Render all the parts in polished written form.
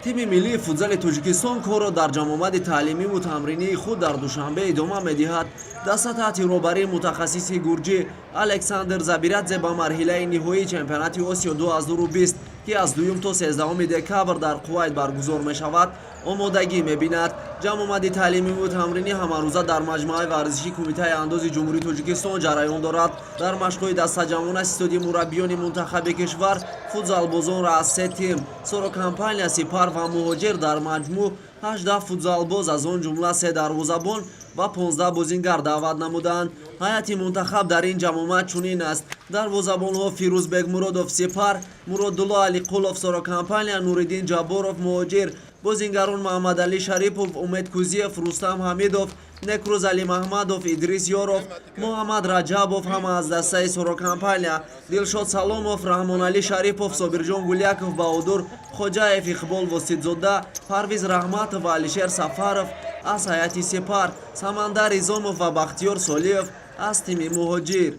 تیم ملی فوتزال توجیکستان کارو در جمع‌آمد تعلیمی و تمرینی خود در دوشنبه ادامه می‌دهد. دست تحت رهبری متخصص گرجی الکساندر زابیرادزه به مرحله نهایی چمپیونات آسیا 2020 که از دوم تا 13 دکامبر در کویت برگزار می‌شود آمادگی می‌بیند. جمع‌آمد تعلیمی و تمرینی همروزه در مجمع ورزشی کمیته انداز جمهوری توجیکستان جریان دارد. در مشق‌های دسته‌جمعانه استادیوم مربیان منتخب کشور فوتزالبازان را از سه تیم سوروکامپانیا، سپار و مهاجر در مجموع 18 فوتزالباز از آن جمله 3 دروازه‌بان و 15 بازیگر دعوت نمودند. هیئت منتخب در این جمع‌آمد چنین است: دروازه‌بان‌ها فیروزبек муродов سپار، مرادالله علیقلوف سوروکامپانیا، نوریدین جابورов مهاجر، بازیگران محمدعلی شریفов، امید کوزیف، رستم حمیدов، نکروز علی محمدов، ادریس یاروف، محمد رجبов همه از دسته سوروکامپانیا، دلشاد سلامов، رحمانعلی شریفов، صابرجان گلیاکov، بهادر خوجاєв، اقبال واسطزاده، پرویز رحمتov و علیشیر سفرов از هیئت سپار، самандар изомов و бахтиёр солиев از تیم مهاجر.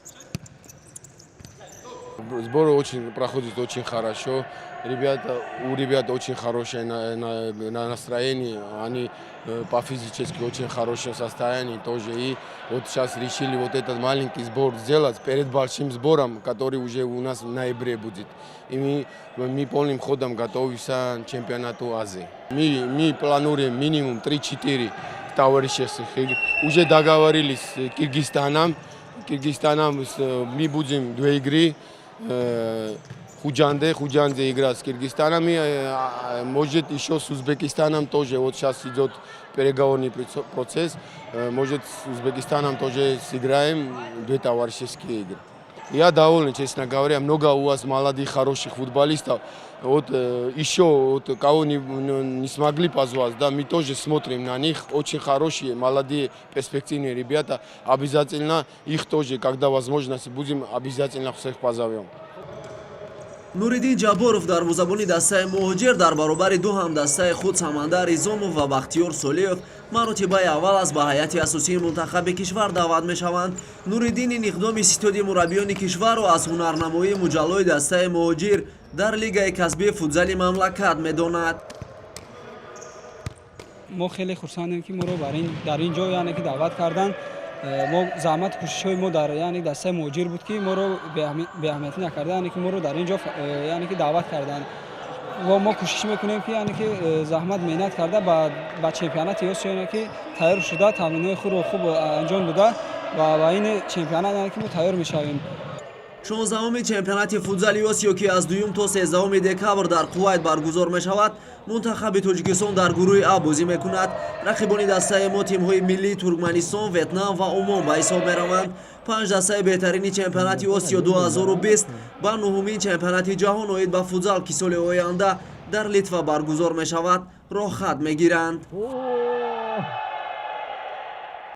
Сбор очень проходит очень хорошо. У ребят очень хорошее настроение. Они по физически очень хорошем состоянии тоже. И вот сейчас решили вот этот маленький сбор сделать перед большим сбором, который уже у нас в ноябре будет. И мы полным ходом готовимся к чемпионату Азии. Мы планируем минимум 3-4 товарищеских. Уже договорились с Киргизстаном. Мы будем 2 игры. Худжанде играет с Киргизстаном, может еще с Узбекистаном тоже. Вот сейчас идет переговорный процесс. Может с Узбекистаном тоже сыграем 2 товарищеские игры. Я доволен, честно говоря, много у вас молодых, хороших футболистов. Вот еще вот, кого не смогли позвать, да, мы тоже смотрим на них. Очень хорошие, молодые, перспективные ребята. Обязательно их тоже, когда возможность будем, обязательно всех позовем. نوریدین جابورов دروازه‌بانی دسته مهاجر در برابر دو هم دسته خود самандар изомов و бахтиёр солиев مرتبه اول از به هیئت اساسی منتخب کشور دعوت می‌شوند. نوریدین این اقدام ستاد مربیان کشور را از هنرنمایی مجلای دسته مهاجر در لیگ کسبی فوتزال مملکت می‌داند. ما خیلی خرسندیم که ما رو در این جا یعنی که دعوت کردن. ما زحمت کوشش‌های ما در یعنی دسته مهاجر بود که ما رو به اهمیت نکردن، یعنی که ما رو در اینجا یعنی که دعوت کردن و ما کوشش میکنیم که یعنی که زحمت مهنت کرده با چمپیونات آسیا یعنی که تیار شده، تمرینات خود رو خوب انجام داده و با این چمپیونات یعنی که ما تیار میشویم. 16 چمپیونات فوتزال آسیا که از دوم تا 13 دکامبر در کویت برگزار می شود منتخب توجیکستان در گروه آ بازی میکند. رقیبان دسته ما تیم‌های ملی ترکمنستان، ویتنام و عمان به حساب می‌روند. 5 دسته بهترین چمپیونات آسیا 2020 و 9مین چمپیونات جهان اوید به فوتزال که سال آینده در لیتوا برگزار می شود راه خط می‌گیرند.